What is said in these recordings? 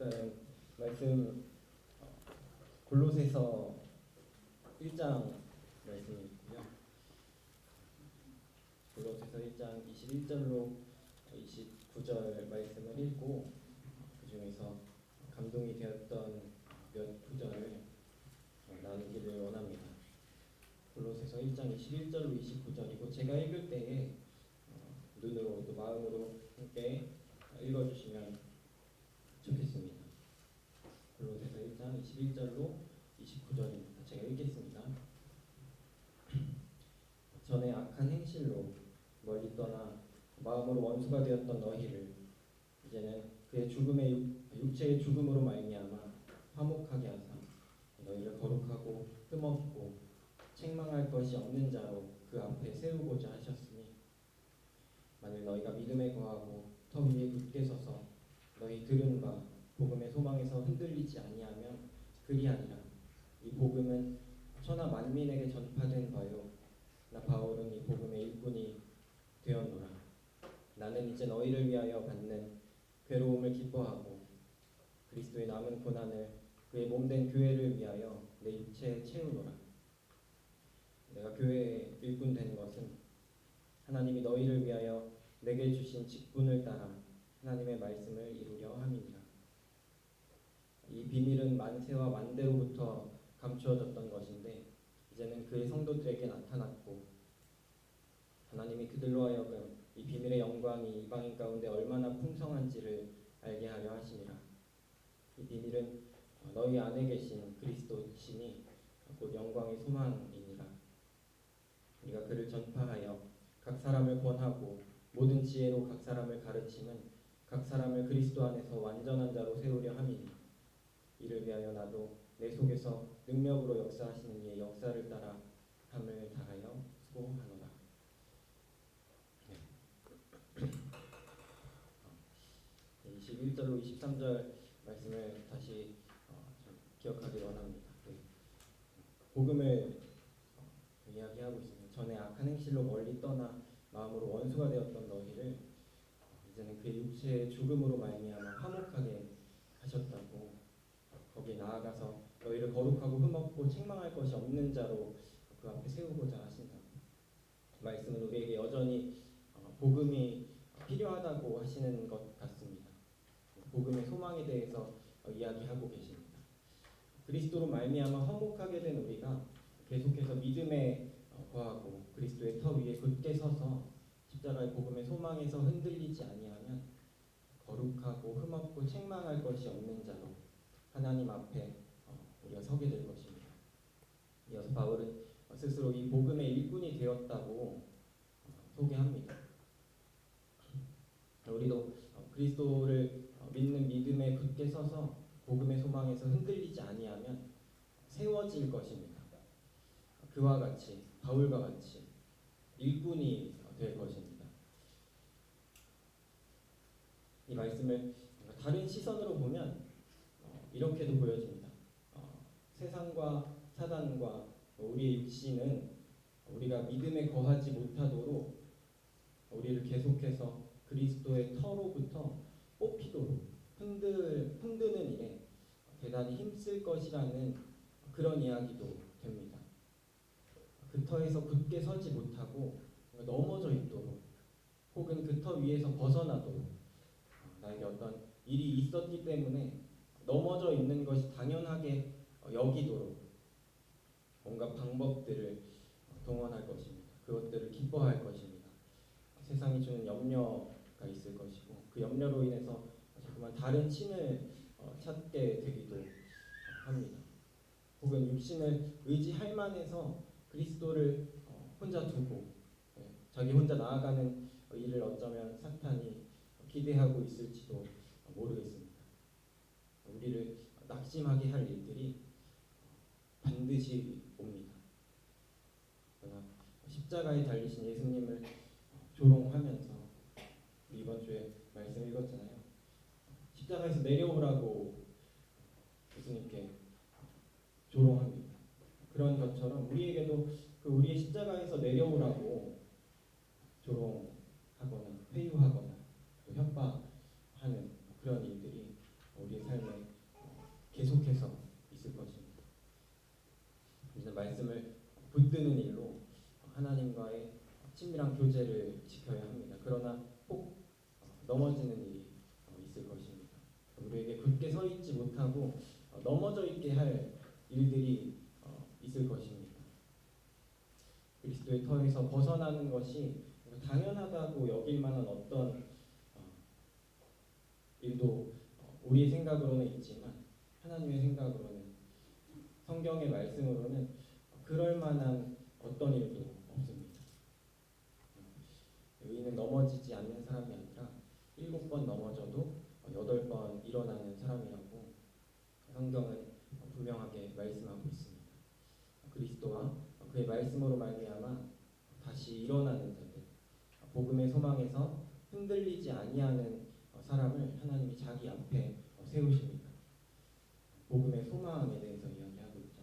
일단 말씀 골로새서 1장 말씀이고요. 골로새서 1장 21절로 29절 말씀을 읽고 그 중에서 감동이 되었던 몇 구절을 나누기를 원합니다. 골로새서 1장 21절로 29절이고 제가 읽을 때에 눈으로 또 마음으로 함께 읽어주시면 좋겠습니다. 골로새서 1장 21절로 29절입니다. 제가 읽겠습니다. 전에 악한 행실로 멀리 떠나 마음으로 원수가 되었던 너희를 이제는 그의 육체의 죽음으로 말미암아 화목하게 하사 너희를 거룩하고 흠없고 책망할 것이 없는 자로 그 앞에 세우고자 하셨으니 만일 너희가 믿음에 거하고 터 위에 굳게 서서 너희 들은 바 복음의 소망에서 흔들리지 아니하면 그리하니라. 이 복음은 천하 만민에게 전파된 바요 나 바울은 이 복음의 일꾼이 되었노라. 나는 이제 너희를 위하여 받는 괴로움을 기뻐하고 그리스도의 남은 고난을 그의 몸된 교회를 위하여 내 육체에 채우노라. 내가 교회의 일꾼 된 것은 하나님이 너희를 위하여 내게 주신 직분을 따라 하나님의 말씀을 이루려 함이니라. 이 비밀은 만세와 만대로부터 감추어졌던 것인데 이제는 그의 성도들에게 나타났고 하나님이 그들로 하여금 이 비밀의 영광이 이방인 가운데 얼마나 풍성한지를 알게 하려 하시니라. 이 비밀은 너희 안에 계신 그리스도시니 곧 영광의 소망이니라. 우리가 그를 전파하여 각 사람을 권하고 모든 지혜로 각 사람을 가르치면 각 사람을 그리스도 안에서 완전한 자로 세우려 함이니 이를 위하여 나도 내 속에서 능력으로 역사하시는 이의 역사를 따라 함을 다하여 수고하노라. 21절로 23절 말씀을 다시 기억하기 원합니다. 복음을 이야기하고 있습니다. 전에 악한 행실로 멀리 떠나 마음으로 원수가 되었던 너희를 이제는 그의 육체의 죽음으로 말미암아 화목하게 하셨다고, 거기에 나아가서 너희를 거룩하고 흠없고 책망할 것이 없는 자로 그 앞에 세우고자 하신다고. 말씀은 우리에게 여전히 복음이 필요하다고 하시는 것 같습니다. 복음의 소망에 대해서 이야기하고 계십니다. 그리스도로 말미암아 화목하게 된 우리가 계속해서 믿음에 거하고 그리스도의 터 위에 굳게 서서 십자가의 복음의 소망에서 흔들리지 아니하면 거룩하고 흠없고 책망할 것이 없는 자로 하나님 앞에 우리가 서게 될 것입니다. 이어서 바울은 스스로 이 복음의 일꾼이 되었다고 소개합니다. 우리도 그리스도를 믿는 믿음에 굳게 서서 복음의 소망에서 흔들리지 아니하면 세워질 것입니다. 그와 같이, 바울과 같이 일꾼이 될 것입니다. 이 말씀을 다른 시선으로 보면 이렇게도 보여집니다. 세상과 사단과 우리의 육신은 우리가 믿음에 거하지 못하도록 우리를 계속해서 그리스도의 터로부터 뽑히도록 흔드는 일에 대단히 힘쓸 것이라는 그런 이야기도 됩니다. 그 터에서 굳게 서지 못하고 넘어져 있도록 혹은 그 터 위에서 벗어나도록 나에게 어떤 일이 있었기 때문에 넘어져 있는 것이 당연하게 여기도록 뭔가 방법들을 동원할 것입니다. 그것들을 기뻐할 것입니다. 세상이 주는 염려가 있을 것이고 그 염려로 인해서 자꾸만 다른 신을 찾게 되기도 합니다. 혹은 육신을 의지할 만해서 그리스도를 혼자 두고 자기 혼자 나아가는 일을 어쩌면 사탄이 기대하고 있을지도 모르겠습니다. 우리를 낙심하게 할 일들이 반드시 옵니다. 그러나 십자가에 달리신 예수님을 조롱하면서 이번 주에 말씀 읽었잖아요. 십자가에서 내려오라고 예수님께 조롱합니다. 그런 것처럼 우리에게도 우리의 십자가에서 내려오라고 조롱하거나 회유하거나 협박하는 그런 일들이 우리의 삶에 항상 교제를 지켜야 합니다. 그러나 꼭 넘어지는 일이 있을 것입니다. 우리에게 굳게 서 있지 못하고 넘어져 있게 할 일들이 있을 것입니다. 그리스도의 터에서 벗어나는 것이 당연하다고 여길 만한 어떤 일도 우리의 생각으로는 있지만 하나님의 생각으로는, 성경의 말씀으로는 그럴 만한 어떤 일도 없습니다. 의인은 넘어지지 않는 사람이 아니라 7번 넘어져도 8번 일어나는 사람이라고 성경은 분명하게 말씀하고 있습니다. 그리스도와 그의 말씀으로 말미암아 다시 일어나는 자들, 복음의 소망에서 흔들리지 아니하는 사람을 하나님이 자기 앞에 세우십니다. 복음의 소망에 대해서 이야기하고 있죠.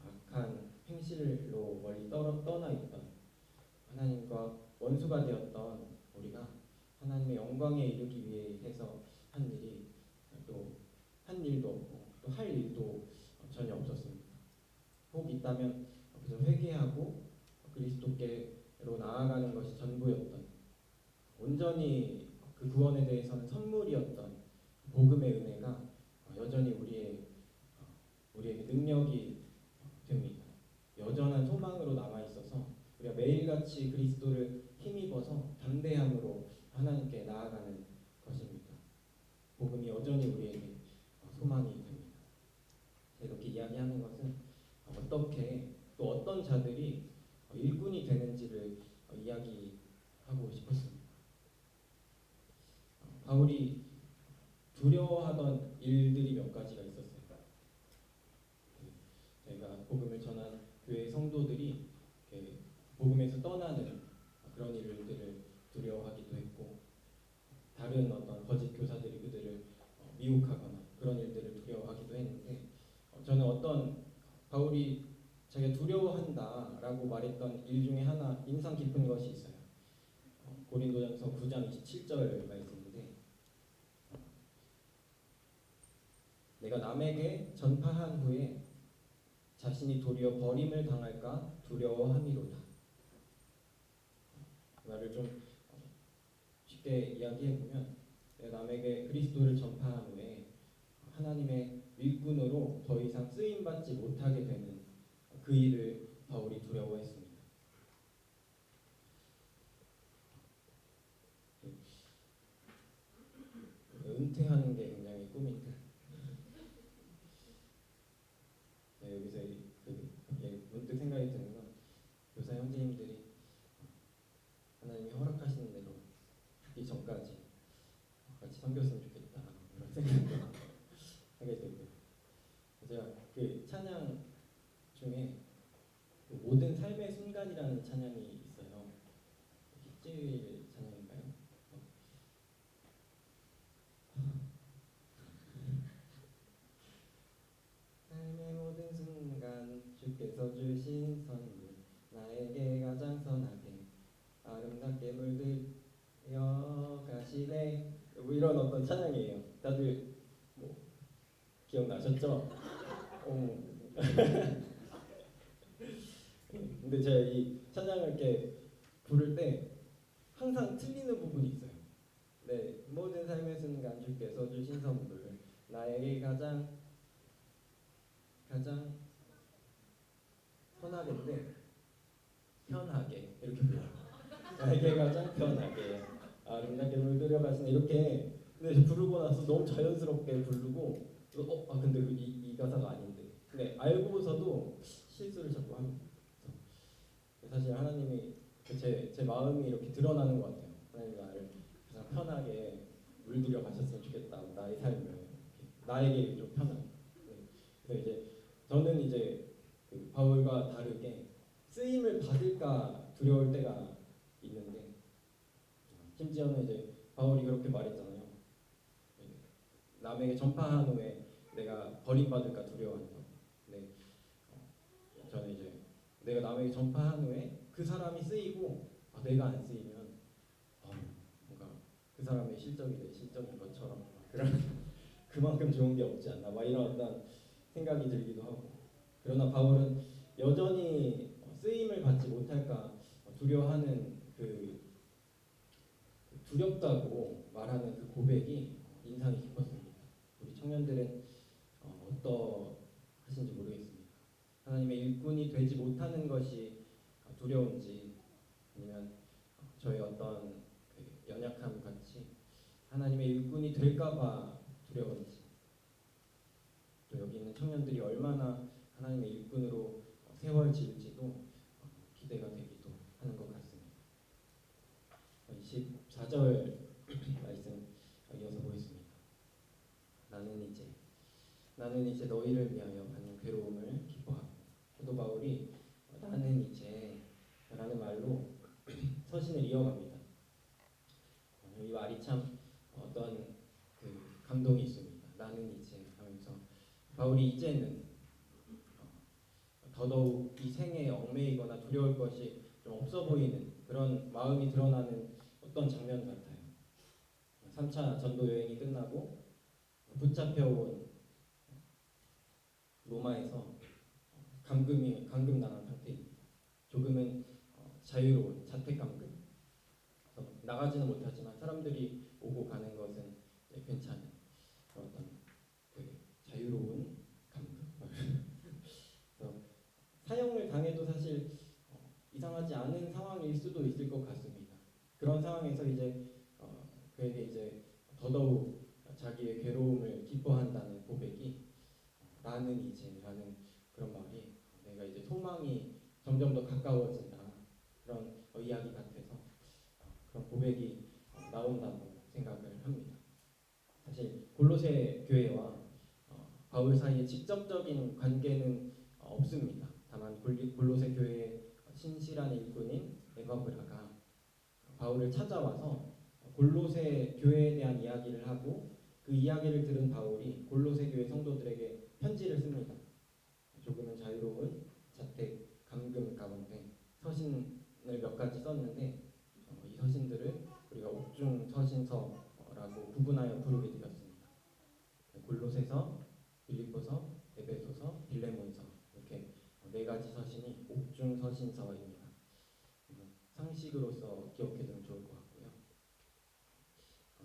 악한 행실로 멀리 떠나 있던 하나님과 원수가 되었던 우리가 하나님의 영광에 이르기 위해서 한 일이 또 한 일도 없고 또 할 일도 전혀 없었습니다. 혹 있다면 그저 회개하고 그리스도께로 나아가는 것이 전부였던, 온전히 그 구원에 대해서는 선물이었던 복음의 은혜가 여전히 우리에게 능력이 됩니다. 여전한 소망으로 남아 있어서 우리가 매일같이 그리스도를 힘입어서 담대함으로 하나님께 나아가는 것입니다. 복음이 여전히 우리에게 소망이 됩니다. 이렇게 이야기하는 것은 어떻게 또 어떤 자들이 일꾼이 되는지를 이야기하고 싶었습니다. 바울이 두려워하던 일들이 몇 가지가 있었어요. 저희가 복음을 전한 교회 성도들이 복음에서 떠나는 그런 일들을 두려워하기도 했고, 다른 어떤 거짓 교사들이 그들을 미혹하거나 그런 일들을 두려워하기도 했는데, 저는 어떤 바울이 자기가 두려워한다라고 말했던 일 중에 하나 인상 깊은 것이 있어요. 고린도전서 9장 27절 말씀인데, 내가 남에게 전파한 후에 자신이 도리어 버림을 당할까 두려워함이로다. 말을 좀 쉽게 이야기해보면, 내가 남에게 그리스도를 전파한 후에 하나님의 일꾼으로 더 이상 쓰임받지 못하게 되는 그 일을 바울이 두려워했습니다. 은퇴하는 게 굉장히 꿈인데, 여기서 문득 생각이 드는 건, 교사 형제님들이 하나님이 허락하시는 대로 죽기 전까지 같이 섬겼으면 좋겠다, 이런 생각도 하게 되고요. 제가 그 찬양 중에 그 모든 삶의 순간이라는 찬양이 있어요. 힙질 찬양인가요? 삶의 모든 순간 주께서 주신 선물, 나에게 가장 선하게 아름답게 물들여 가시네. 뭐 이런 어떤 찬양이에요. 다들 뭐 기억나셨죠? 근데 제가 이 찬양을 이렇게 부를 때 항상 틀리는 부분이 있어요. 네, 모든 삶의 순간 주께서 주신 선물, 나에게 가장 편하게인데, 편하게 이렇게 불러요. 나에게 가장 편하게 아름답게 물들여 가시네, 이렇게. 근데 부르고 나서 너무 자연스럽게 부르고, 근데 이 가사가 아닌데. 근데 알고서도 실수를 자꾸 합니다. 사실 하나님이 제 마음이 이렇게 드러나는 것 같아요. 하나님 나를 가장 편하게 물들여 가셨으면 좋겠다. 나의 삶을 나에게 좀 편하게. 그래서 이제 저는 이제 그 바울과 다르게 쓰임을 받을까 두려울 때가 있는데, 심지어는 이제 바울이 그렇게 말했잖아요. 남에게 전파한 후에 내가 버림받을까 두려워한다. 근데 저는 이제 내가 남에게 전파한 후에 그 사람이 쓰이고 내가 안 쓰이면 뭔가 그 사람의 실적이 내 실적인 것처럼 그런 그만큼 좋은 게 없지 않나, 막 이런 어떤 생각이 들기도 하고. 그러나 바울은 여전히 쓰임을 받지 못할까 두려워하는 그 두렵다고 말하는 그 고백이 인상이 깊었습니다. 우리 청년들은 어떠하신지 모르겠습니다. 하나님의 일꾼이 되지 못하는 것이 두려운지 아니면 저의 어떤 그 연약함 같이 하나님의 일꾼이 될까봐 두려운지 또 여기 있는 청년들이 얼마나 하나님의 일꾼으로 세워질지도 기대가 되기도 하는 것 같습니다. 24절 말씀 이어서 보겠습니다. 나는 이제 너희를 위하여 받는 괴로움을 기뻐하고 사도 바울이 나는 이제 라는 말로 서신을 이어갑니다. 이 말이 참 어떤 그 감동이 있습니다. 나는 이제 하면서 바울이 이제는 더더욱 이 생에 얽매이거나 두려울 것이 좀 없어 보이는 그런 마음이 드러나는 어떤 장면 같아요. 3차 전도 여행이 끝나고 붙잡혀온 로마에서 감금당한 상태입니다. 조금은 자유로운 자택 감금. 나가지는 못하지만 사람들이 오고 가는 것은 괜찮은 어떤 그 자유로운 감금. 그래서 사형을 당해도 사실 이상하지 않은 상황일 수도 있을 것 같습니다. 그런 상황에서 이제 그에게 이제 더더욱 자기의 괴로움을 기뻐한다는 고백이 나는 이제라는 그런 말이 내가 이제 소망이 점점 더 가까워진다 그런 이야기 같아서 그런 고백이 나온다고 생각을 합니다. 사실 골로새 교회와 바울 사이에 직접적인 관계는 없습니다. 다만 골로새 교회의 신실한 일꾼인 에바브라가 바울을 찾아와서 골로새 교회에 대한 이야기를 하고 그 이야기를 들은 바울이 골로새 교회 성도들에게 편지를 씁니다. 조금은 자유로운 자택 감금 가운데 서신을 몇 가지 썼는데 이 서신들을 우리가 옥중 서신서라고 구분하여 부르게 되었습니다. 골로새서, 빌립보서, 에베소서, 빌레몬서 이렇게 네 가지 서신이 옥중 서신서입니다. 상식으로서 기억해두면 좋을 것 같고요.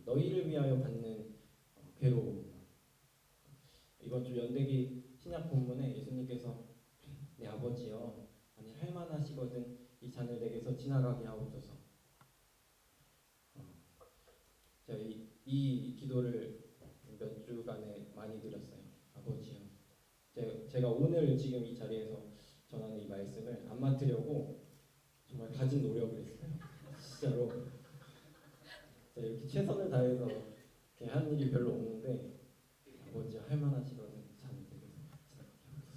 너희를 위하여 받는 괴로움. 이번 주 연대기 신약 본문에 예수님께서 내 아버지여 만일 할만하시거든 이 잔을 내게서 지나가게 하옵소서. 제가 이 기도를 몇 주간에 많이 드렸어요. 아버지요. 제가 오늘 지금 이 자리에서 전하는 이 말씀을 안 맡으려고 정말 가진 노력을 했어요. 진짜로. 제가 이렇게 최선을 다해서 한 일이 별로 없는데 아버지 할만하시거든 잔을 내게서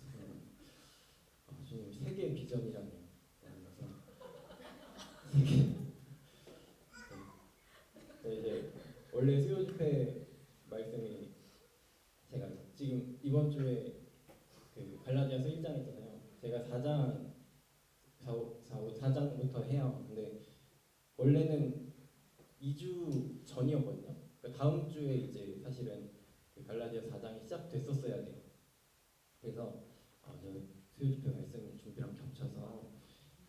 지나가게 하옵소서. 주님 세계 비전이라니. 세계. 이제 원래 수요 집회 말씀이 제가 지금 이번 주에 그 갈라디아서 1장 있잖아요. 제가 4장부터 해요. 근데 원래는 2주 전이었거든요. 그러니까 다음 주에 이제 사실은 그 갈라디아 4장이 시작됐었어야 돼요. 그래서 저 수요 집회 말씀 준비랑 겹쳐서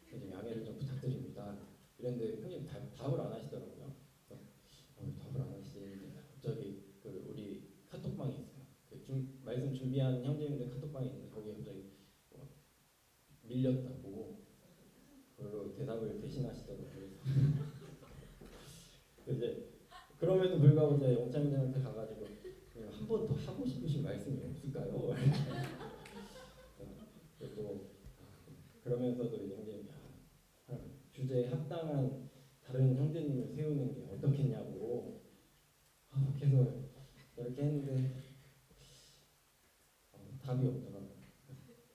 좀 양해를 좀 부탁드립니다. 이랬는데 형님 답을 안 하시더라고요. 답을 안 하시는데 갑자기 그 우리 카톡방이 있어요. 말씀 준비한 형제님들 카톡방이 있는데 거기에 갑자기 밀렸다고 그걸로 대답을 대신하시더라고요. 그래서 이제 그럼에도 불구하고 이제 영창장한테 가가지고 한 번 더 하고 싶으신 말씀이 없을까요? 그리고 그러면서도 이제 형제님 주제에 합당한 다른 형제님을 세우는 게 어떻겠냐고 계속 이렇게 했는데 답이 없더라고요.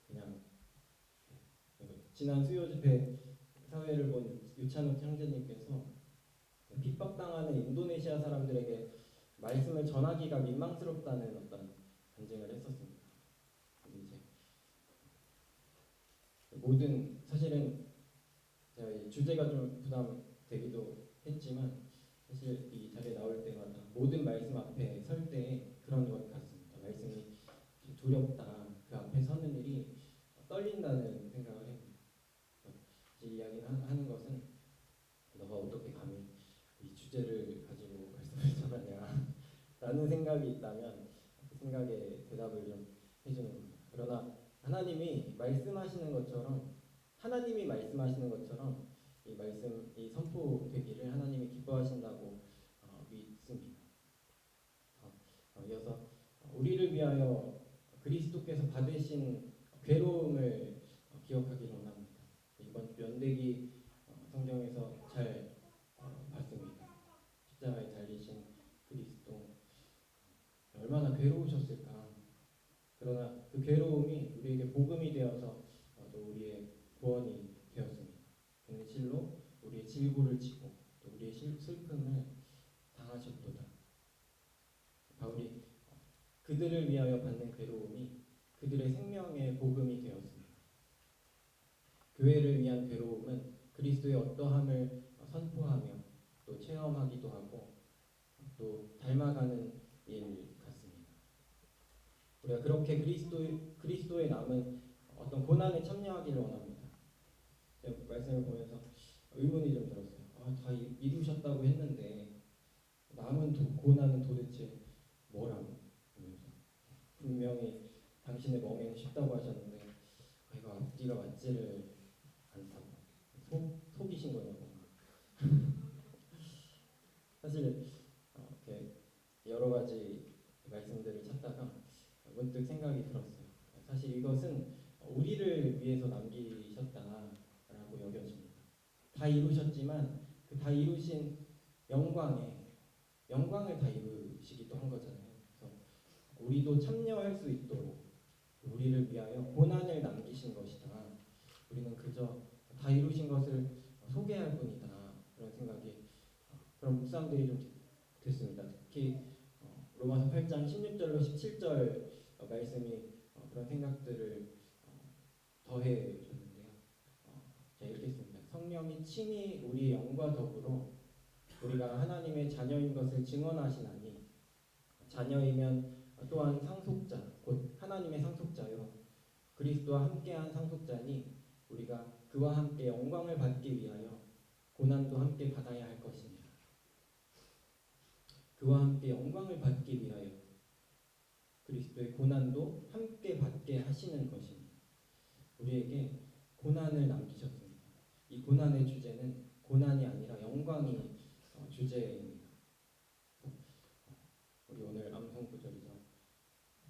그냥 지난 수요 집회 사회를 본 유찬욱 형제님께서 핍박당하는 인도네시아 사람들에게 말씀을 전하기가 민망스럽다는 어떤 간증을 했었습니다. 근데 이제 모든 사실은 제가 주제가 좀 부담되기도 했지만 사실 이 자리에 나올 때마다 모든 말씀 앞에 설 때 그런 것 같습니다. 말씀이 좀 두렵다. 그 앞에 서는 일이 떨린다는 생각을 해요. 이 이야기를 하는 것은 간단하게 대답을 좀 해주는 겁니다. 그러나 하나님이 말씀하시는 것처럼 이 말씀이 선포되기를 하나님이 기뻐하신다고 믿습니다. 이어서 우리를 위하여 그리스도께서 받으신 괴로움을 기억하기를 원합니다. 이번 연대기 성경에서 잘 봤습니다. 십자가에 달리신 그리스도 얼마나 괴로우셨을까. 그러나 그 괴로움이 우리에게 복음이 되어서 또 우리의 구원이 되었습니다. 그는 실로 우리의 질고를 지고 또 우리의 슬픔을 당하셨도다. 바울이 그들을 위하여 받는 괴로움이 그들의 생명의 복음이 되었습니다. 교회를 위한 괴로움은 그리스도의 어떠함을 선포하며 또 체험하기도 하고 또 닮아가는 일 같습니다. 우리가 그렇게 그리스도의 남은 어떤 고난에 참여하기를 원합니다. 제가 말씀을 보면서 의문이 좀 들었어요. 다 이루셨다고 했는데 남은 고난은 도대체 뭐라고? 그러면서 분명히 당신의 멍에는 쉽다고 하셨는데 이거 앞뒤가 맞지를 않다고 속이신 거냐고. 사실 이렇게 여러 가지 말씀들을 찾다가 문득 생각이 들었어요. 사실 이것은 우리를 위해서 남기셨다라고 여겨집니다. 다 이루셨지만 그 다 이루신 영광을 다 이루시기도 한 거잖아요. 그래서 우리도 참여할 수 있도록 우리를 위하여 고난을 남기신 것이다. 우리는 그저 다 이루신 것을 소개할 뿐이다. 그런 생각이 그런 묵상들이 좀 됐습니다. 특히 로마서 8장 16절로 17절 말씀이 그런 생각들을 더해 줬는데요. 제가 읽겠습니다. 성령이 친히 우리의 영과 더불어 우리가 하나님의 자녀인 것을 증언하시나니 자녀이면 또한 상속자 곧 하나님의 상속자요 그리스도와 함께한 상속자니 우리가 그와 함께 영광을 받기 위하여 고난도 함께 받아야 할 것입니다. 그와 함께 영광을 받기 위하여 그리스도의 고난도 함께 받게 하시는 것입니다. 우리에게 고난을 남기셨습니다. 이 고난의 주제는 고난이 아니라 영광이 주제입니다. 우리 오늘 암송 구절이죠.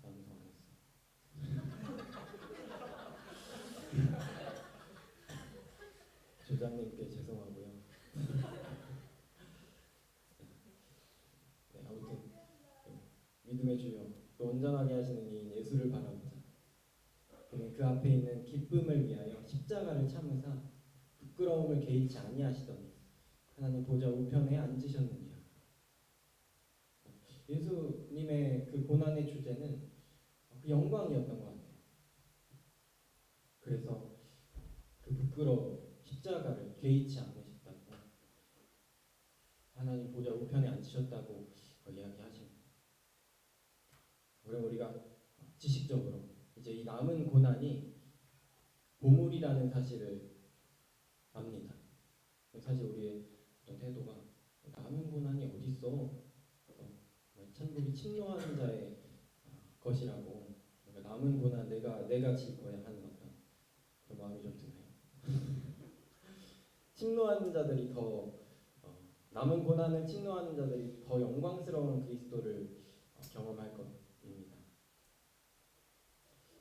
암송 안 했어요. 조장님께 죄송하고요. 네, 아무튼 믿음의 주여 또 온전하게 하시는 이인 예수를 바라보자. 그는 그 앞에 있는 기쁨을 위하여 십자가를 참으사 부끄러움을 개의치 아니하시더니 하나님 보좌 우편에 앉으셨느니라. 예수님의 그 고난의 주제는 그 영광이었던 것 같아요. 그래서 그 부끄러움, 십자가를 개의치 않으셨다고 하나님 보좌 우편에 앉으셨다고 이야기하십니다. 그럼 우리가 지식적으로 이제 이 남은 고난이 보물이라는 사실을 압니다. 사실 우리의 어떤 태도가 남은 고난이 어디 있어? 천국이 침노하는 자의 것이라고 남은 고난 내가 질 거야 하는 어떤 그런 마음이 좀 드나요? 침노하는 자들이 더 남은 고난을 침노하는 자들이 더 영광스러운 그리스도를 경험할 것입니다.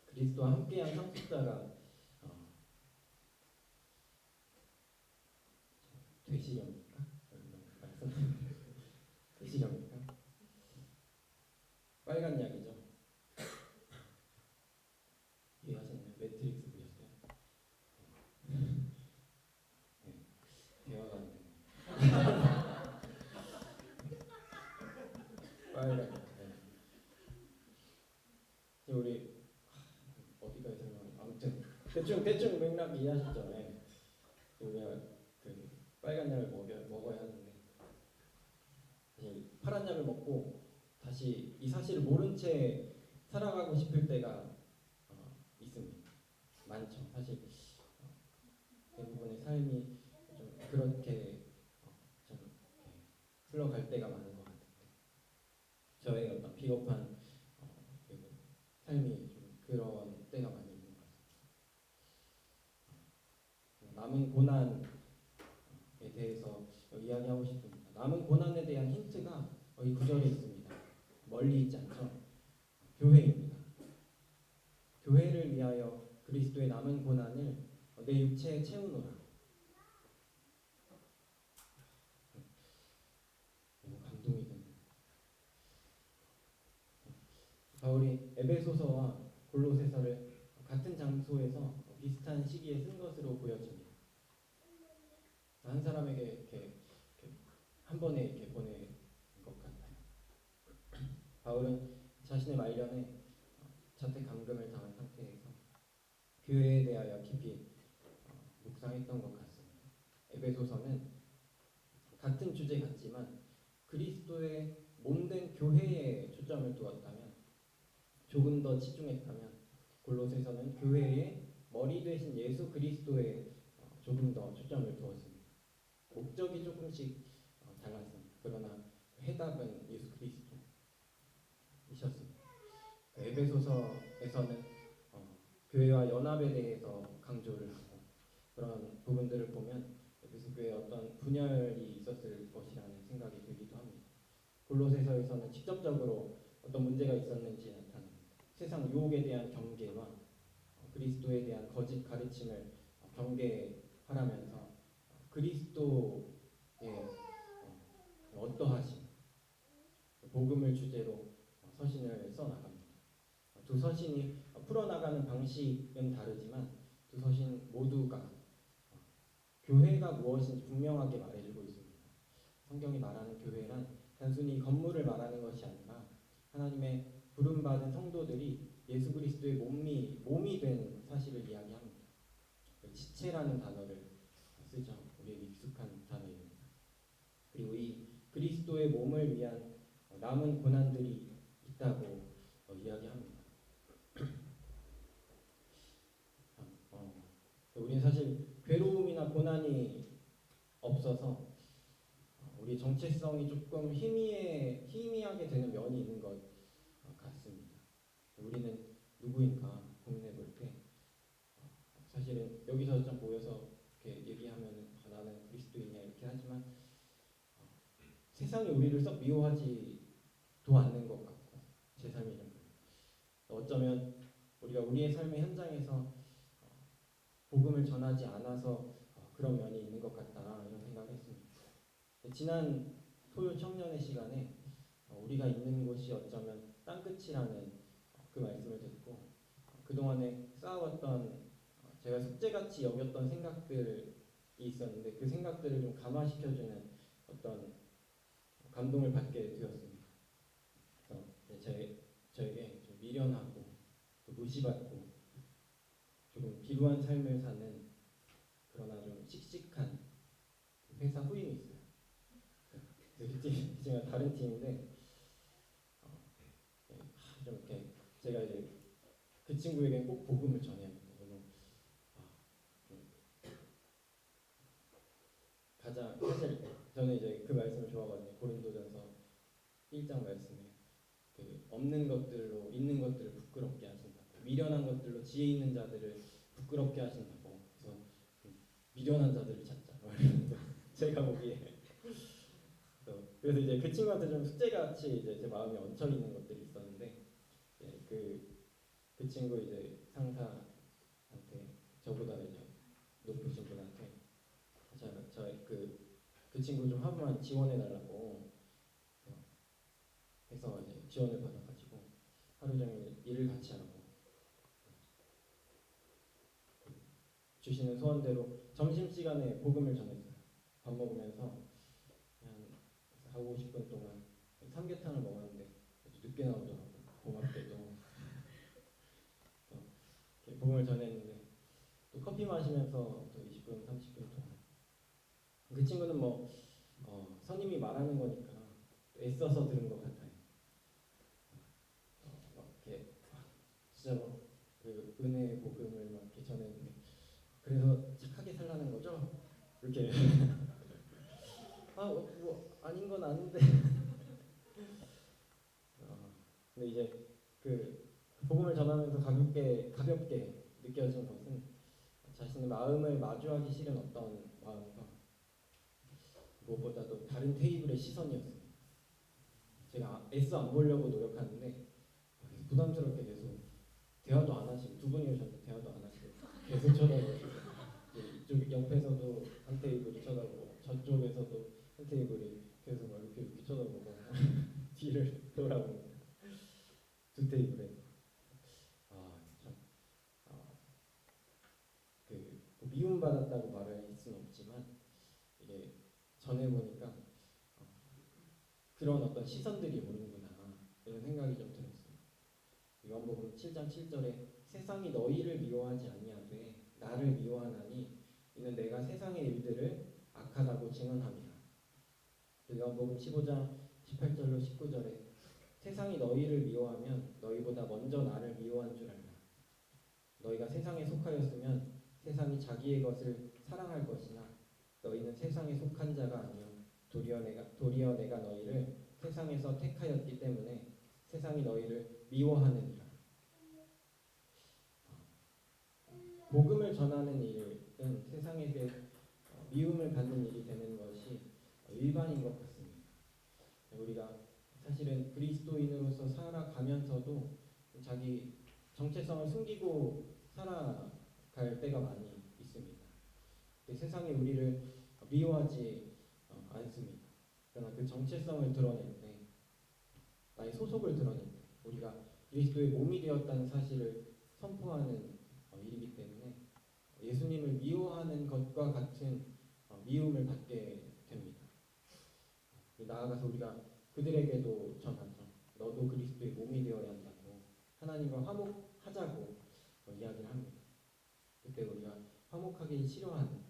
그리스도와 함께한 상속자가 되시렵니까? 되시렵니까? 빨간 약이죠. 이해하셨나요? 매트릭스 보셨어요? 네, 대화가 안 되네요. 빨간 약. 네. 우리 어디까지 설명? 아무튼 대충 맥락 이해하셨죠? 네. 우리가 그 빨간 약을 먹어야 하는데 사실 파란 약을 먹고 다시 이 사실을 모른 채 살아가고 싶을 때가 있습니다. 많죠. 사실 대부분의 삶이 좀 그렇게 좀 흘러갈 때가 많은 것 같은데 저의 어떤 비겁한 그리고 삶이 좀 그런 때가 많이 있는 것 같습니다. 남은 고난에 대해서 이야기하고 싶습니다. 남은 고난에 대한 힌트가 이 구절에 있습니다. 멀리 있지 않죠? 교회입니다. 교회를 위하여 그리스도의 남은 고난을 내 육체에 채우노라. 너무 감동이 드네요. 바울이 에베소서와 골로새서를 같은 장소에서 비슷한 시기에 쓴 것으로 보여집니다. 한 사람에게 이렇게 한 번에 이렇게 보낸 것 같아요. 바울은 자신의 말년에 자택 감금을 당한 상태에서 교회에 대하여 깊이 묵상했던 것 같습니다. 에베소서는 같은 주제 같지만 그리스도의 몸된 교회에 초점을 두었다면, 조금 더 치중했다면 골로새서는 교회의 머리 되신 예수 그리스도에 조금 더 초점을 두었습니다. 목적이 조금씩 달랐습니다. 그러나 해답은 예수 그리스도이셨습니다. 에베소서에서는 교회와 연합에 대해서 강조를 하고, 그런 부분들을 보면 에베소 교회에 어떤 분열이 있었을 것이라는 생각이 들기도 합니다. 골로새서에서는 직접적으로 어떤 문제가 있었는지 나타납니다. 세상 유혹에 대한 경계와 그리스도에 대한 거짓 가르침을 경계하라면서 그리스도의 어떠하심, 복음을 주제로 서신을 써나갑니다. 두 서신이 풀어나가는 방식은 다르지만 두 서신 모두가 교회가 무엇인지 분명하게 말해주고 있습니다. 성경이 말하는 교회란 단순히 건물을 말하는 것이 아니라 하나님의 부름받은 성도들이 예수 그리스도의 몸이 된 사실을 이야기합니다. 지체라는 단어를 쓰죠. 우리에게 익숙한 단어입니다. 그리고 이 그리스도의 몸을 위한 남은 고난들이 있다고 이야기합니다. 우리는 사실 괴로움이나 고난이 없어서 우리 정체성이 조금 희미하게 되는 면이 있는 것 같습니다. 우리는 누구인가 고민해 볼 때 사실은 여기서 좀 모여서 이렇게 얘기하면 나는 그리스도인이야 이렇게 하지만 세상이 우리를 썩 미워하지도 않는 것 같고, 제 삶이란 말이에요. 어쩌면 우리가 우리의 삶의 현장에서 복음을 전하지 않아서 그런 면이 있는 것 같다, 이런 생각을 했습니다. 지난 토요일 청년의 시간에 우리가 있는 곳이 어쩌면 땅끝이라는 그 말씀을 듣고 그동안에 쌓아왔던 제가 숙제같이 여겼던 생각들이 있었는데 그 생각들을 좀 감화시켜주는 어떤 감동을 받게 되었습니다. 그래서 저에게 좀 미련하고 또 무시받고 조금 비루한 삶을 사는, 그러나 좀 씩씩한 회사 후임이 있어요. 그 팀은 다른 팀인데 좀 이렇게 제가 이제 그 친구에게 꼭 복음을 전해야 합니다. 너무 좀 가장 사실 저는 이제 그 말씀을 좋아하거든요. 고린도전서 1장 말씀에 그 없는 것들로 있는 것들을 부끄럽게 하신다고, 미련한 것들로 지혜 있는 자들을 부끄럽게 하신다고. 그래서 미련한 자들을 찾자. 제가 보기에 그래서 이제 그 친구한테 좀 숙제같이 이제 제 마음에 얹혀 있는 것들이 있었는데 그 친구 이제 상사한테, 저보다 이제 높으신 분한테 그 친구 좀 한 번만 지원해 달라고 해서 이제 지원을 받아가지고 하루 종일 일을 같이 하고 주시는 소원대로 점심 시간에 복음을 전했어요. 밥 먹으면서 한 4, 50분 동안 삼계탕을 먹었는데 아주 늦게 나오더라고요. 고맙게도. 복음을 전했는데 또 커피 마시면서 또 20분, 30분 동안 그 친구는 뭐 선임이 말하는 거니까 애써서 들은 것 같아요. 막 이렇게 진짜 그 은혜의 복음을 막 이렇게 전했는데, 그래서 착하게 살라는 거죠? 이렇게 뭐 아닌 건 아닌데 근데 이제 그 복음을 전하면서 가볍게 느껴진 것은 자신의 마음을 마주하기 싫은 어떤 마음과 무엇보다도 다른 테이블의 시선이었습니다. 제가 애써 안 보려고 노력하는데 계속 부담스럽게 계속 대화도 안 하시고, 두 분이 오셨는데 대화도 안 하시고 계속 쳐다보시고, 이쪽 옆에서도 한 테이블이 쳐다보고 저쪽에서도 한 테이블이 계속 막 이렇게 쳐다보고 뒤를 돌아보고 두 테이블에서 참 그 미움받았다고 말을 할 수는 없지만 이게 전해 보니까 그런 어떤 시선들이 오는구나 이런 생각이 좀 들었어요. 요한복음 7장 7절에 세상이 너희를 미워하지 아니하되 나를 미워하나니 이는 내가 세상의 일들을 악하다고 증언함이라. 요한복음 15장 18절로 19절에 세상이 너희를 미워하면 너희보다 먼저 나를 미워한 줄 알라. 너희가 세상에 속하였으면 세상이 자기의 것을 사랑할 것이나 너희는 세상에 속한 자가 아니요 도리어 내가 너희를 세상에서 택하였기 때문에 세상이 너희를 미워하느니라. 복음을 전하는 일은 세상에게 미움을 받는 일이 되는 것이 일반인 것 같습니다. 우리가 사실은 그리스도인으로서 살아가면서도 자기 정체성을 숨기고 살아갈 때가 많이 있습니다. 세상이 우리를 미워하지 않습니다. 그러나 그 정체성을 드러낼 때, 나의 소속을 드러낼 때, 우리가 그리스도의 몸이 되었다는 사실을 선포하는 일이기 때문에 예수님을 미워하는 것과 같은 미움을 받게 됩니다. 나아가서 우리가 그들에게도 전하죠. 너도 그리스도의 몸이 되어야 한다고, 하나님과 화목하자고 이야기를 합니다. 그때 우리가 화목하기 싫어하는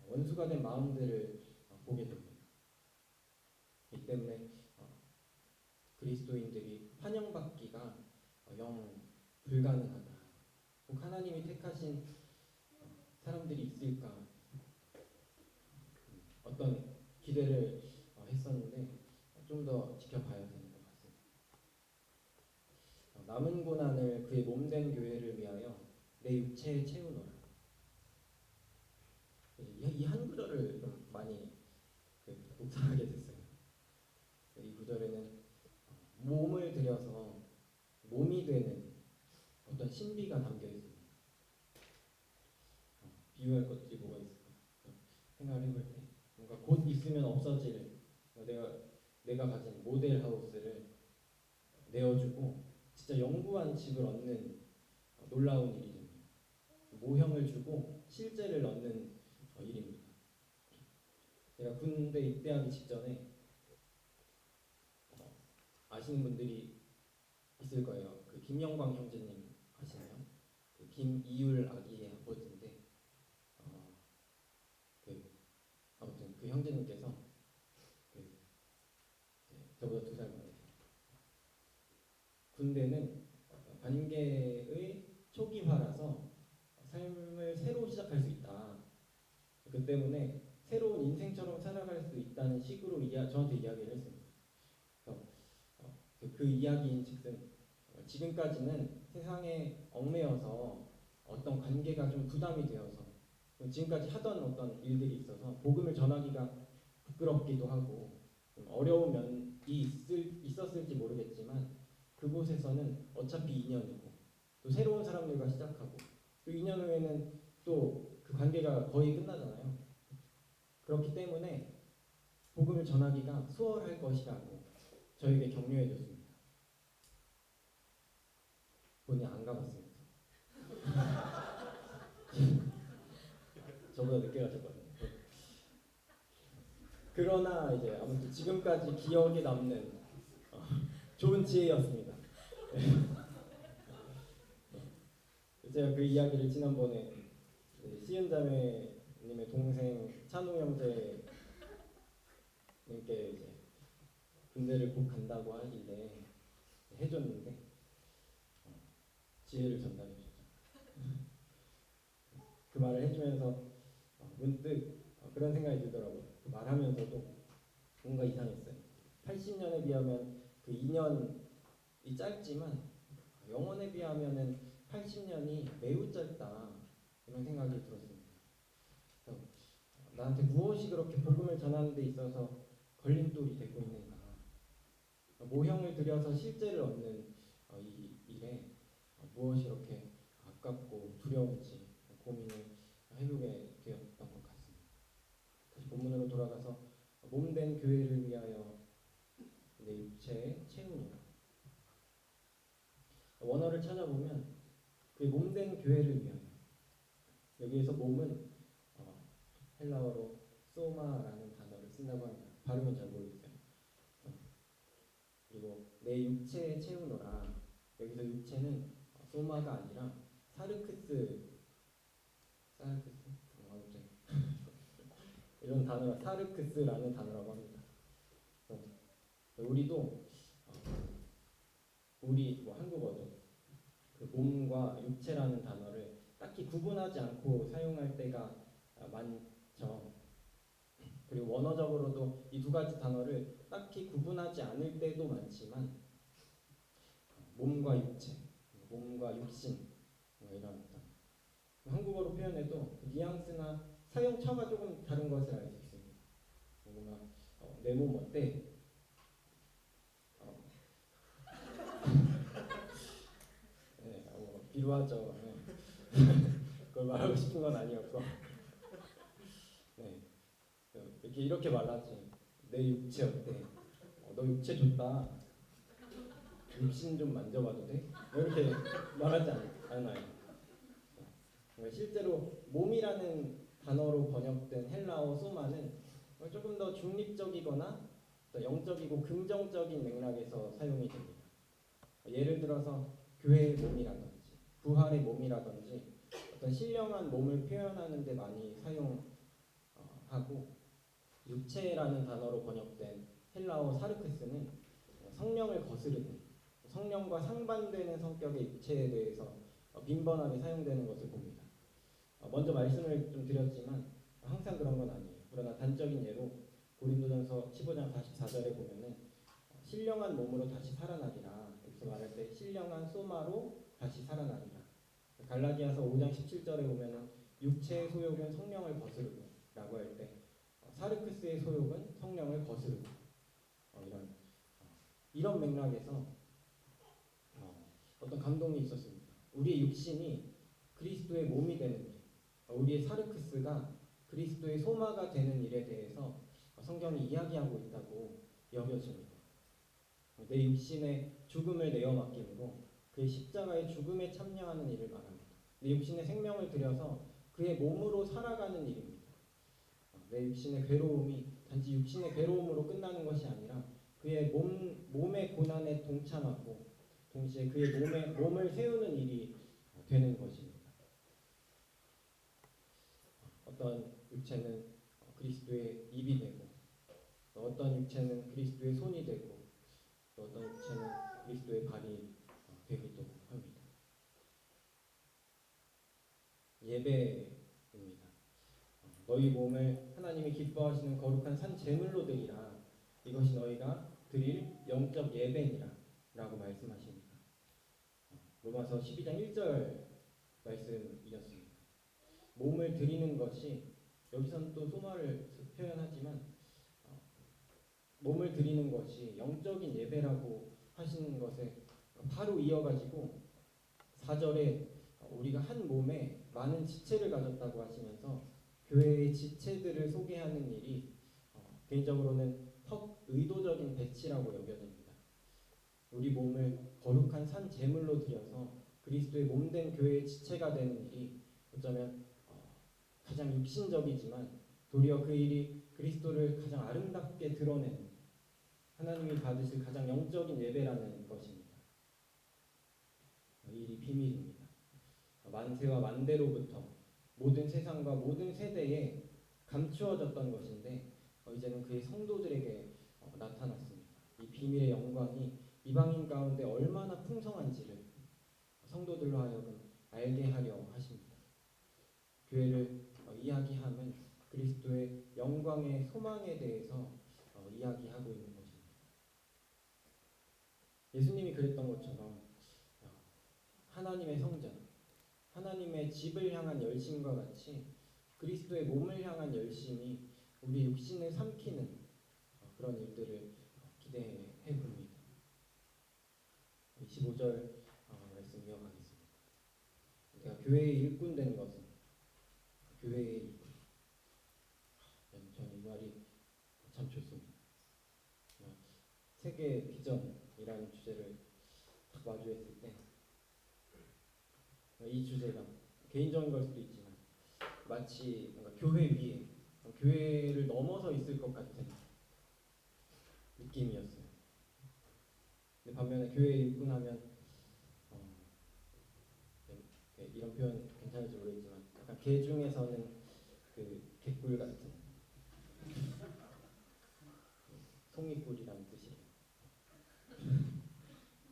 원수가 된 마음들을 보게 됩니다. 이 때문에 그리스도인들이 환영받기가 영 불가능하다. 꼭 하나님이 택하신 사람들이 있을까? 어떤 기대를 했었는데 좀 더 지켜봐야 되는 것 같습니다. 남은 고난을 그의 몸된 교회를 위하여 내 육체에 채우노라. 이 한 구절을 좀 많이 묵상하게 됐어요. 이 구절에는 몸을 들여서 몸이 되는 어떤 신비가 담겨 있습니다. 비유할 것들이 뭐가 있을까 생각을 해볼 때 뭔가 곧 있으면 없어질 내가 가진 모델 하우스를 내어주고 진짜 영구한 집을 얻는 놀라운 일이 됩니다. 모형을 주고 실제를 얻는 일입니다. 제가 군대 입대하기 직전에 아시는 분들이 있을 거예요. 그 김영광 형제님 아시나요? 그 김이율 아기의 아버지인데 아무튼 그 형제님께서 저보다 2살 많으세요. 군대는 관계의 초기화라서 삶을 새로 시작할 수 있다. 그 때문에 새로운 인생처럼 살아갈 수 있다는 식으로 저한테 이야기를 했습니다. 그래서 그 이야기인즉슨 지금까지는 세상에 얽매여서 어떤 관계가 좀 부담이 되어서 지금까지 하던 어떤 일들이 있어서 복음을 전하기가 부끄럽기도 하고 좀 어려운 면이 있었을지 모르겠지만 그곳에서는 어차피 2년이고 또 새로운 사람들과 시작하고 또 2년 후에는 또 그 관계가 거의 끝나잖아요. 그렇기 때문에 복음을 전하기가 수월할 것이라고 저에게 격려해 줬습니다. 본인 안 가봤으면서 저보다 늦게 가셨거든요. 그러나 이제 아무튼 지금까지 기억에 남는 좋은 지혜였습니다. 제가 그 이야기를 지난번에 시은자매님의 동생 찬우 형제님께 이제 군대를 곧 간다고 하길래 해줬는데 지혜를 전달해 주죠. 그 말을 해주면서 문득 그런 생각이 들더라고요. 그 말하면서도 뭔가 이상했어요. 80년에 비하면 그 2년이 짧지만 영원에 비하면은 80년이 매우 짧다 이런 생각이 들었습니다. 그래서 나한테 무엇이 그렇게 복음을 전하는 데 있어서 걸림돌이 되고 있는가? 모형을 들여서 실제를 얻는 이 일에 무엇이 이렇게 아깝고 두려운지 고민을 해보게 되었던 것 같습니다. 다시 본문으로 돌아가서 몸된 교회를 위하여 내 육체의 채우니라. 원어를 찾아보면 그 몸된 교회를 위하여, 여기에서 몸은 헬라어로 소마라는 단어를 쓴다고 합니다. 발음은 잘 모르겠어요. 그리고 내 육체에 채우노라. 여기서 육체는 소마가 아니라 사르크스 아무튼 이런 단어가 사르크스라는 단어라고 합니다. 우리도 우리 한국어도 그 몸과 육체라는 단어를 딱히 구분하지 않고 사용할 때가 많죠. 그리고 원어적으로도 이 두 가지 단어를 딱히 구분하지 않을 때도 많지만 몸과 육체, 몸과 육신 이런 어떤 한국어로 표현해도 그 뉘앙스나 사용처가 조금 다른 것을 알 수 있습니다. 뭔가 내 몸 어때? 네, 비루하죠. 네. 그걸 말하고 싶은 건 아니었고, 네, 이렇게 말하지. 내 육체 어때? 너 육체 좋다. 육신 좀 만져봐도 돼? 이렇게 말하지 않아요. 실제로 몸이라는 단어로 번역된 헬라어 소마는 조금 더 중립적이거나 또 영적이고 긍정적인 맥락에서 사용이 됩니다. 예를 들어서 교회의 몸이라든지 부활의 몸이라든지 어떤 신령한 몸을 표현하는 데 많이 사용하고, 육체라는 단어로 번역된 헬라어 사르크스는 성령을 거스르는, 성령과 상반되는 성격의 육체에 대해서 빈번하게 사용되는 것을 봅니다. 먼저 말씀을 좀 드렸지만 항상 그런 건 아니에요. 그러나 단적인 예로 고린도전서 15장 44절에 보면은 신령한 몸으로 다시 살아나리라. 여기서 말할 때 신령한 소마로 다시 살아나리라. 갈라디아서 5장 17절에 보면은 육체의 소욕은 성령을 거스르고 라고 할 때 사르크스의 소욕은 성령을 거스르고 이런 맥락에서 어떤 감동이 있었습니다. 우리의 육신이 그리스도의 몸이 되는 일, 우리의 사르크스가 그리스도의 소마가 되는 일에 대해서 성경이 이야기하고 있다고 여겨집니다. 내 육신의 죽음을 내어 맡김으로 그의 십자가의 죽음에 참여하는 일을 말합니다. 내 육신의 생명을 들여서 그의 몸으로 살아가는 일입니다. 내 육신의 괴로움이 단지 육신의 괴로움으로 끝나는 것이 아니라 그의 몸의 고난에 동참하고 동시에 그의 몸을 세우는 일이 되는 것입니다. 어떤 육체는 그리스도의 입이 되고, 어떤 육체는 그리스도의 손이 되고, 또 어떤 육체는 그리스도의 발이 되기도 합니다. 예배입니다. 너희 몸을 하나님이 기뻐하시는 거룩한 산 제물로 드리라. 이것이 너희가 드릴 영적 예배니라 라고 말씀하십니다. 로마서 12장 1절 말씀이었습니다. 몸을 드리는 것이, 여기서는 또 소마를 표현하지만 몸을 드리는 것이 영적인 예배라고 하시는 것에 바로 이어가지고 4절에 우리가 한 몸에 많은 지체를 가졌다고 하시면서 교회의 지체들을 소개하는 일이 개인적으로는 턱 의도적인 배치라고 여겨집니다. 우리 몸을 거룩한 산 제물로 드려서 그리스도의 몸된 교회의 지체가 되는 일이 어쩌면 가장 육신적이지만 도리어 그 일이 그리스도를 가장 아름답게 드러내는, 하나님이 받으실 가장 영적인 예배라는 것입니다. 이 일이 비밀입니다. 만세와 만대로부터 모든 세상과 모든 세대에 감추어졌던 것인데 이제는 그의 성도들에게 나타났습니다. 이 비밀의 영광이 이방인 가운데 얼마나 풍성한지를 성도들로 하여금 알게 하려 하십니다. 교회를 이야기하면 그리스도의 영광의 소망에 대해서 이야기하고 있는 것입니다. 예수님이 그랬던 것처럼 하나님의 성전, 하나님의 집을 향한 열심과 같이 그리스도의 몸을 향한 열심이 우리 육신을 삼키는 그런 일들을 기대해 봅니다. 25절 말씀 이어가겠습니다. 내가 교회의 일꾼 된 것은 교회의 일꾼. 저는 이 말이 참 좋습니다. 세계 비전이라는 주제를 딱 마주했을 때 이 주제가 개인적인 걸 수도 있지만 마치 뭔가 교회 위에 교회를 넘어서 있을 것 같은 느낌이었어요. 근데 반면에 교회 일꾼하면 이런 표현 괜찮을지 모르겠지만 약간 개 중에서는 그 개꿀 같은 송이꿀이라는 뜻이에요.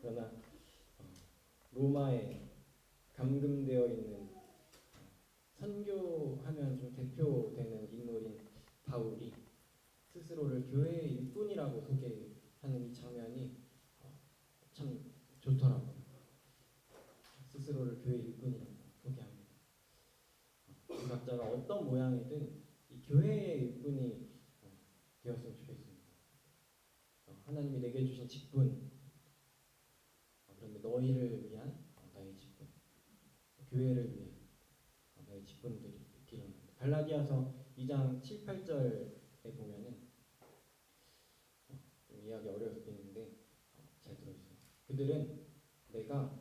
그러나 로마에 감금되어 있는 선교하면 좀 대표되는 인물인 바울이 스스로를 교회의 일꾼이라고 소개하는 이 장면이 참 좋더라고요. 스스로를 교회의 일꾼이라고 소개합니다. 이 각자가 어떤 모양이든 이 교회의 일꾼이 되었으면 좋겠습니다. 하나님이 내게 주신 직분, 그런데 너희를 위한 나의 직분, 교회를 위해 나의 직분들이 기록합니다. 갈라디아서 2장 7, 8절에 보면은 좀 이해하기 어려울 수도 있는데 잘 들어주세요. 그들은 내가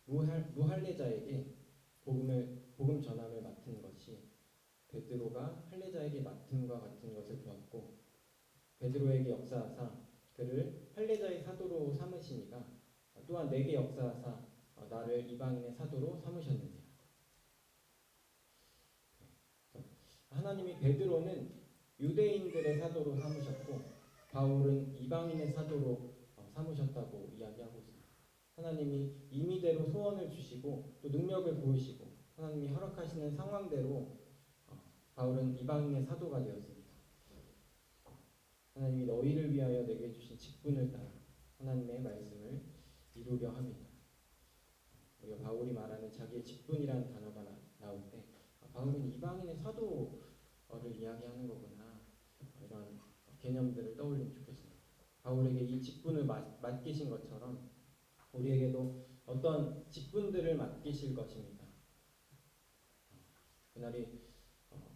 무할례자에게 복음 전함을 맡은 것이 베드로가 할례자에게 맡음과 같은 것을 보았고 베드로에게 역사하사 그를 할례자의 사도로 삼으시니가 또한 내게 역사하사 나를 이방인의 사도로 삼으셨느니라. 하나님이 베드로는 유대인들의 사도로 삼으셨고 바울은 이방인의 사도로 삼으셨다고 이야기하고 있습니다. 하나님이 임의대로 소원을 주시고 또 능력을 보이시고 하나님이 허락하시는 상황대로 바울은 이방인의 사도가 되었습니다. 하나님이 너희를 위하여 내게 주신 직분을 따라 하나님의 말씀을 이루려 합니다. 우리가 바울이 말하는 자기의 직분이라는 단어가 나올 때 바울은 이방인의 사도를 이야기하는 거구나 이런 개념들을 떠올리면 좋겠습니다. 바울에게 이 직분을 맡기신 것처럼 우리에게도 어떤 직분들을 맡기실 것입니다. 그날이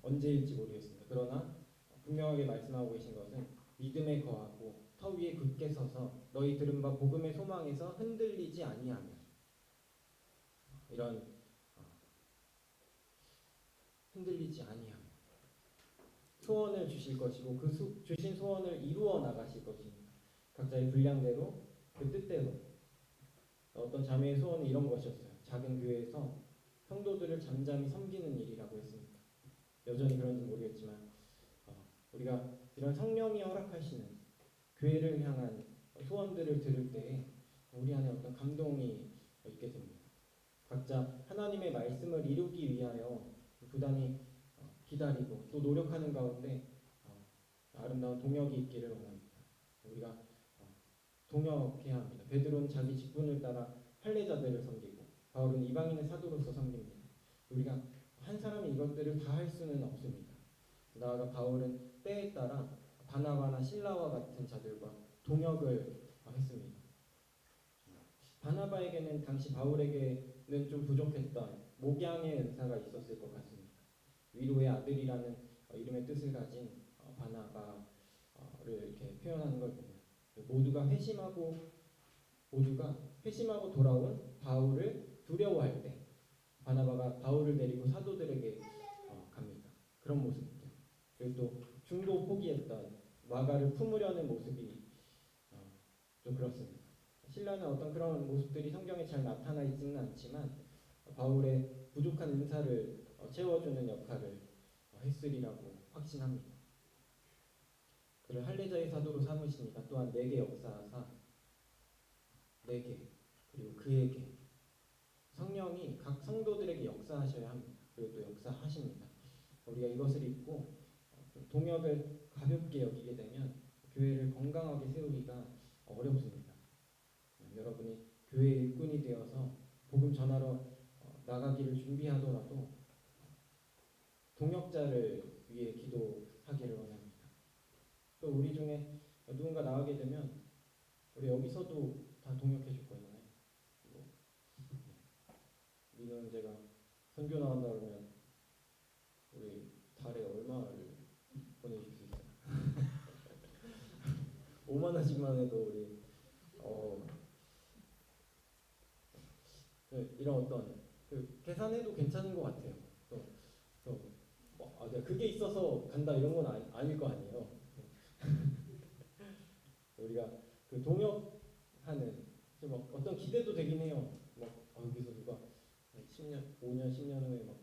언제일지 모르겠습니다. 그러나 분명하게 말씀하고 계신 것은 믿음에 거하고 터 위에 굳게 서서 너희 들은 바 복음의 소망에서 흔들리지 아니하며 이런 흔들리지 아니하며 소원을 주실 것이고 그 주신 소원을 이루어 나가실 것입니다. 각자의 분량대로 그 뜻대로. 어떤 자매의 소원은 이런 것이었어요. 작은 교회에서 성도들을 잠잠히 섬기는 일이라고 했습니다. 여전히 그런지 모르겠지만 우리가 이런 성령이 허락하시는 교회를 향한 소원들을 들을 때 우리 안에 어떤 감동이 있게 됩니다. 각자 하나님의 말씀을 이루기 위하여 부단히 기다리고 또 노력하는 가운데 아름다운 동역이 있기를 원합니다. 우리가 동역해야 합니다. 베드로는 자기 직분을 따라 할례자들을 섬기고 바울은 이방인의 사도로서 섬깁니다. 우리가 한 사람이 이것들을 다 할 수는 없습니다. 나아가 바울은 때에 따라 바나바나 실라와 같은 자들과 동역을 했습니다. 바나바에게는 당시 바울에게는 좀 부족했던 목양의 은사가 있었을 것 같습니다. 위로의 아들이라는 이름의 뜻을 가진 바나바를 이렇게 표현하는 걸 보면 모두가 회심하고 돌아온 바울을 두려워할 때 바나바가 바울을 데리고 사도들에게 갑니다. 그런 모습들. 그리고 또 중도 포기했던 마가를 품으려는 모습이 좀 그렇습니다. 신라는 어떤 그런 모습들이 성경에 잘 나타나 있지는 않지만 바울의 부족한 은사를 채워주는 역할을 했으리라고 확신합니다. 그를 할례자의 사도로 삼으시니까 또한 내게 역사하사 내게 그리고 그에게 성령이 각 성도들에게 역사하셔야 합니다. 그리고 또 역사하십니다. 우리가 이것을 잊고 동역을 가볍게 여기게 되면 교회를 건강하게 세우기가 어렵습니다. 여러분이 교회 일꾼이 되어서 복음 전하러 나가기를 준비하더라도 동역자를 위해 기도하기를 원합니다. 또 우리 중에 누군가 나가게 되면 우리 여기서도 다 동역해 줄 거잖아요. 뭐, 민호 형제가 선교 나간다 그러면 우리 달에 얼마를 보내줄 수 있어요? 5만 원씩만 해도 우리 이런 어떤 계산해도 괜찮은 것 같아요. 내가 그게 있어서 간다 이런 건 아닐 거 아니에요. 우리가 동역하는 막 어떤 기대도 되긴 해요. 여기서 누가 10년, 5년, 10년 후에 막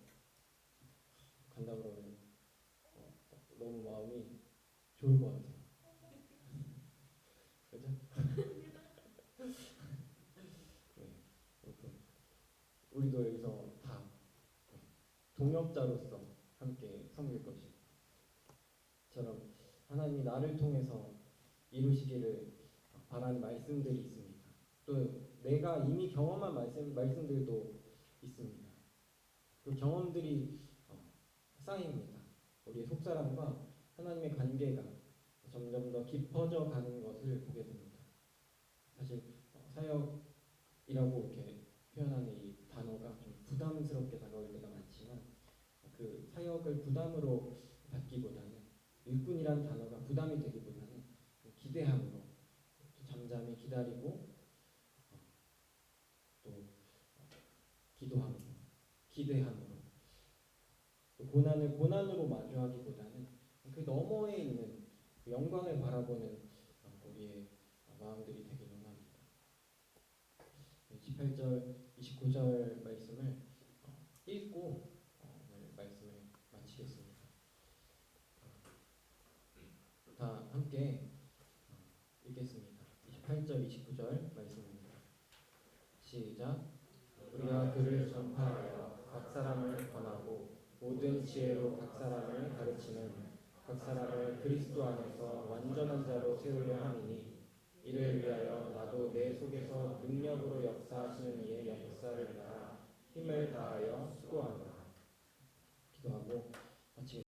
간다 그러면 너무 마음이 좋을 것 같아요. 그죠? 네. 우리도 여기서 다 동역자로서 함께 섬길 것입니다. 처럼 하나님이 나를 통해서 이루시기를 바라는 말씀들이 있습니다. 또 내가 이미 경험한 말씀들도 있습니다. 그 경험들이 쌓입니다. 우리의 속사람과 하나님의 관계가 점점 더 깊어져 가는 것을 보게 됩니다. 사실 사역이라고 이렇게 표현하는 이 단어가 좀 부담스럽게 다가올 때가 많지만 그 사역을 부담으로 받기보다는 일꾼이란 단어가 부담이 되기보다는 좀 기대함으로 또 잠잠히 기다리고 또 기도함으로 기대함으로 또 고난을 고난으로 마주하기보다는 그 너머에 있는 그 영광을 바라보는 우리의 마음들이 되길 원합니다. 28절, 29절 말씀을 읽고 오늘 말씀을 마치겠습니다. 다 함께 읽겠습니다. 28절, 29절 말씀입니다. 시작. 우리가 그를 전파하여 각 사람을 권하고 모든 지혜로 각 사람을 가르치는 각 사람을 그리스도 안에서 완전한 자로 세우려 함이니 이를 위하여 나도 내 속에서 능력으로 역사하시는 이의 역사를 따라 힘을 다하여 수고하노라. 기도하고 마치겠습니다.